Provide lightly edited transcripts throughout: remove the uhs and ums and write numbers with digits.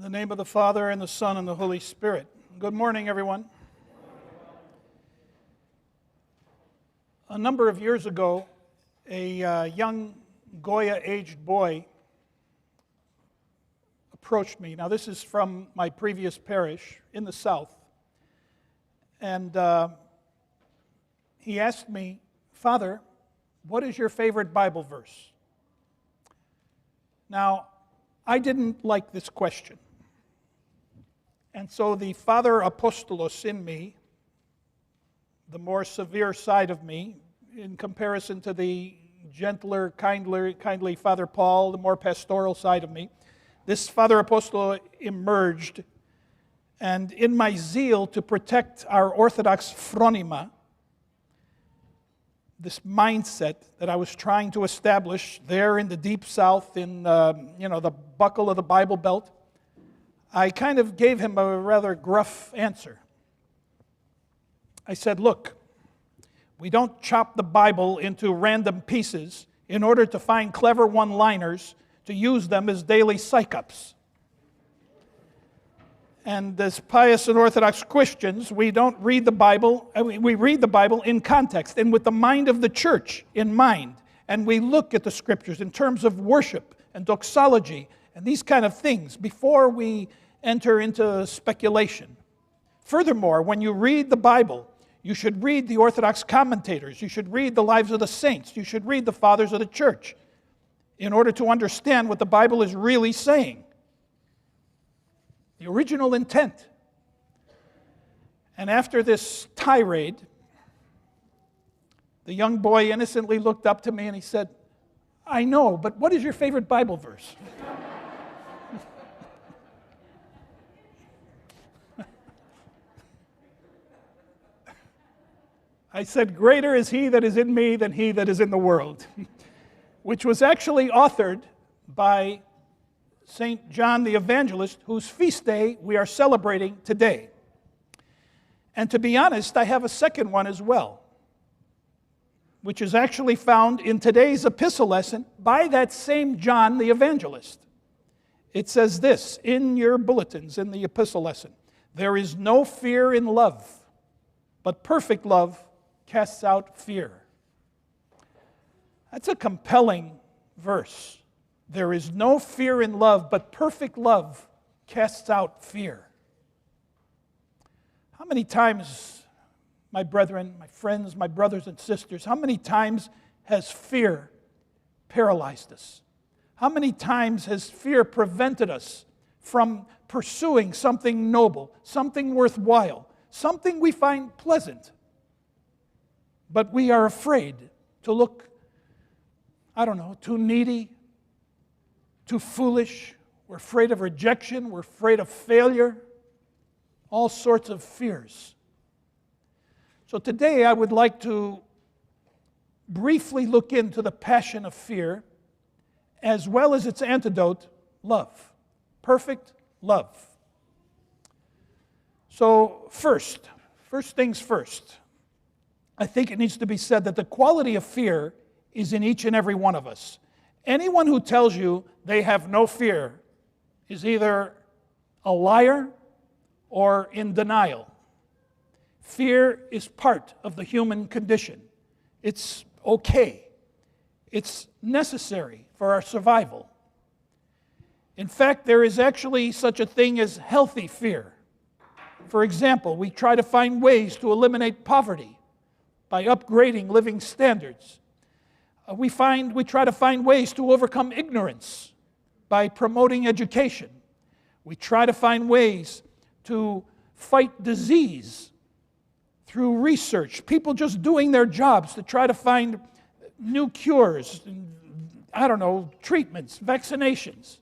In the name of the Father, and the Son, and the Holy Spirit. Good morning, everyone. A number of years ago, a young Goya-aged boy approached me. Now, this is from my previous parish in the south. And he asked me, "Father, what is your favorite Bible verse?" Now, I didn't like this question. And so the Father Apostolos in me, the more severe side of me, in comparison to the gentler, kindly Father Paul, the more pastoral side of me, this Father Apostolo emerged. And in my zeal to protect our Orthodox phronima, this mindset that I was trying to establish there in the deep south, in the buckle of the Bible Belt, I kind of gave him a rather gruff answer. I said, "Look, we don't chop the Bible into random pieces in order to find clever one-liners to use them as daily psych-ups. And as pious and Orthodox Christians, we don't read the Bible, we read the Bible in context and with the mind of the church in mind. And we look at the Scriptures in terms of worship and doxology and these kind of things before we enter into speculation. Furthermore, when you read the Bible, you should read the Orthodox commentators, you should read the lives of the saints, you should read the fathers of the church in order to understand what the Bible is really saying. The original intent." And after this tirade, the young boy innocently looked up to me and he said, "I know, but what is your favorite Bible verse?" I said, "Greater is he that is in me than he that is in the world," which was actually authored by St. John the Evangelist, whose feast day we are celebrating today. And to be honest, I have a second one as well, which is actually found in today's epistle lesson by that same John the Evangelist. It says this in your bulletins in the epistle lesson: "There is no fear in love, but perfect love casts out fear." That's a compelling verse. There is no fear in love, but perfect love casts out fear. How many times, my brethren, my friends, my brothers and sisters, how many times has fear paralyzed us? How many times has fear prevented us from pursuing something noble, something worthwhile, something we find pleasant? But we are afraid to look, too needy, too foolish. We're afraid of rejection. We're afraid of failure. All sorts of fears. So today I would like to briefly look into the passion of fear as well as its antidote, love. Perfect love. So first things first. I think it needs to be said that the quality of fear is in each and every one of us. Anyone who tells you they have no fear is either a liar or in denial. Fear is part of the human condition. It's okay. It's necessary for our survival. In fact, there is actually such a thing as healthy fear. For example, we try to find ways to eliminate poverty by upgrading living standards. We try to find ways to overcome ignorance by promoting education. We try to find ways to fight disease through research. People just doing their jobs to try to find new cures, treatments, vaccinations.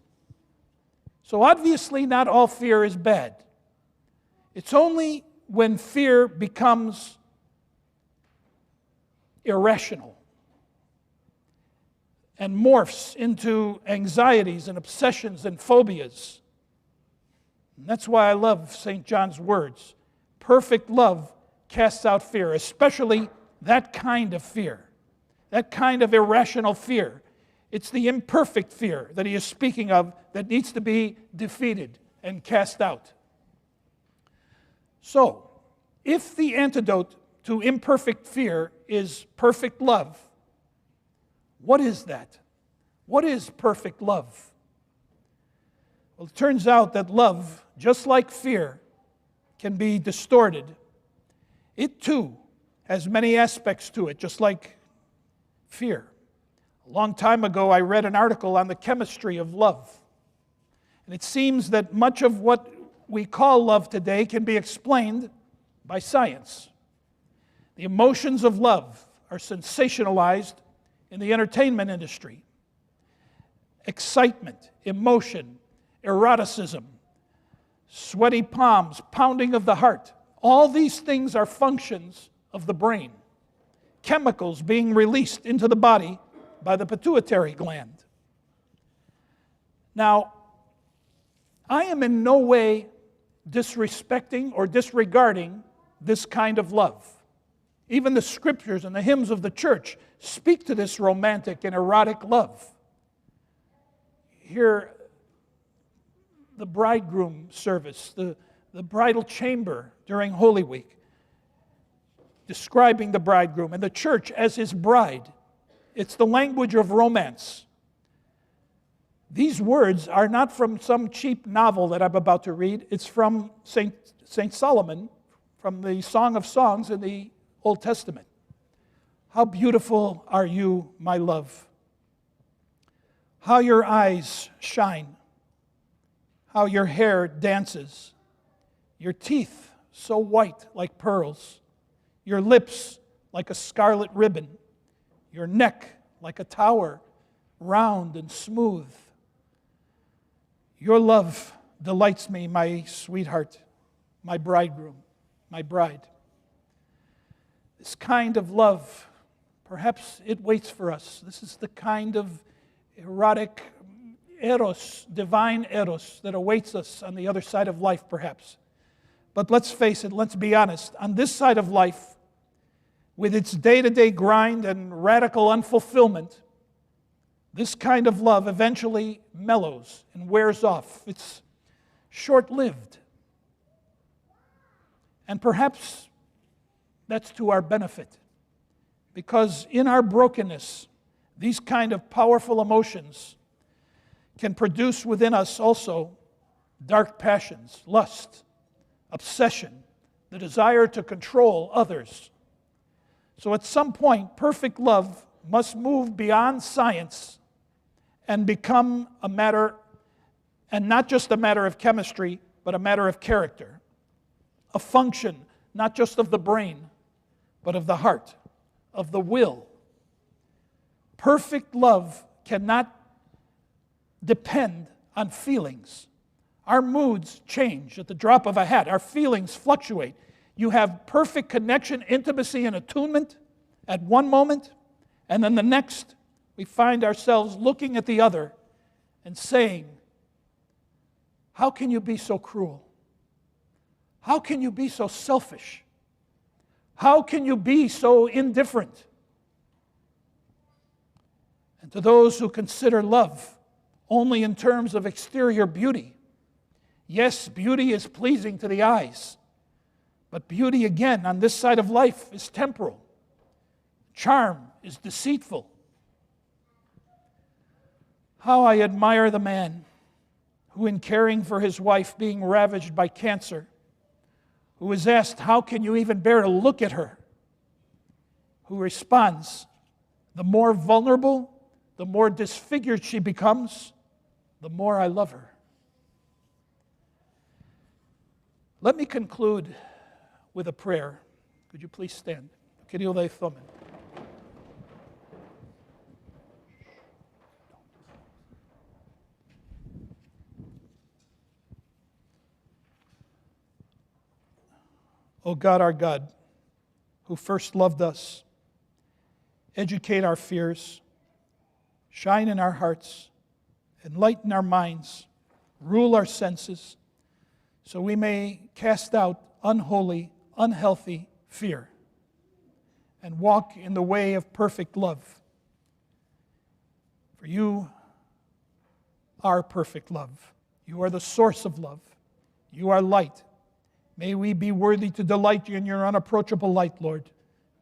So obviously not all fear is bad. It's only when fear becomes irrational and morphs into anxieties and obsessions and phobias. And that's why I love St. John's words. Perfect love casts out fear, especially that kind of fear, that kind of irrational fear. It's the imperfect fear that he is speaking of that needs to be defeated and cast out. So, if the antidote to imperfect fear is perfect love, what is that? What is perfect love? Well, it turns out that love, just like fear, can be distorted. It too has many aspects to it, just like fear. A long time ago, I read an article on the chemistry of love. And it seems that much of what we call love today can be explained by science. The emotions of love are sensationalized in the entertainment industry. Excitement, emotion, eroticism, sweaty palms, pounding of the heart. All these things are functions of the brain. Chemicals being released into the body by the pituitary gland. Now, I am in no way disrespecting or disregarding this kind of love. Even the scriptures and the hymns of the church speak to this romantic and erotic love. Here, the bridegroom service, the bridal chamber during Holy Week, describing the bridegroom and the church as his bride. It's the language of romance. These words are not from some cheap novel that I'm about to read. It's from Saint Solomon, from the Song of Songs in the Old Testament. How beautiful are you, my love. How your eyes shine. How your hair dances. Your teeth so white like pearls. Your lips like a scarlet ribbon. Your neck like a tower, round and smooth. Your love delights me, my sweetheart, my bridegroom, my bride. This kind of love, perhaps it waits for us. This is the kind of erotic eros, divine eros, that awaits us on the other side of life, perhaps. But let's face it, let's be honest. On this side of life, with its day-to-day grind and radical unfulfillment, this kind of love eventually mellows and wears off. It's short-lived. And perhaps that's to our benefit. Because in our brokenness, these kind of powerful emotions can produce within us also dark passions, lust, obsession, the desire to control others. So at some point, perfect love must move beyond science and become a matter, and not just a matter of chemistry, but a matter of character. A function, not just of the brain, but of the heart, of the will. Perfect love cannot depend on feelings. Our moods change at the drop of a hat. Our feelings fluctuate. You have perfect connection, intimacy, and attunement at one moment, and then the next, we find ourselves looking at the other and saying, how can you be so cruel? How can you be so selfish? How can you be so indifferent? And to those who consider love only in terms of exterior beauty, yes, beauty is pleasing to the eyes, but beauty, again, on this side of life is temporal. Charm is deceitful. How I admire the man who, in caring for his wife being ravaged by cancer, who is asked, how can you even bear to look at her? Who responds, the more vulnerable, the more disfigured she becomes, the more I love her. Let me conclude with a prayer. Could you please stand? Kyrie eleison. O God, our God, who first loved us, educate our fears, shine in our hearts, enlighten our minds, rule our senses, so we may cast out unholy, unhealthy fear and walk in the way of perfect love. For you are perfect love. You are the source of love. You are light. May we be worthy to delight you in your unapproachable light, Lord.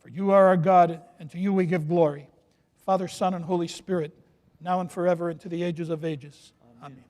For you are our God, and to you we give glory. Father, Son, and Holy Spirit, now and forever, and to the ages of ages. Amen.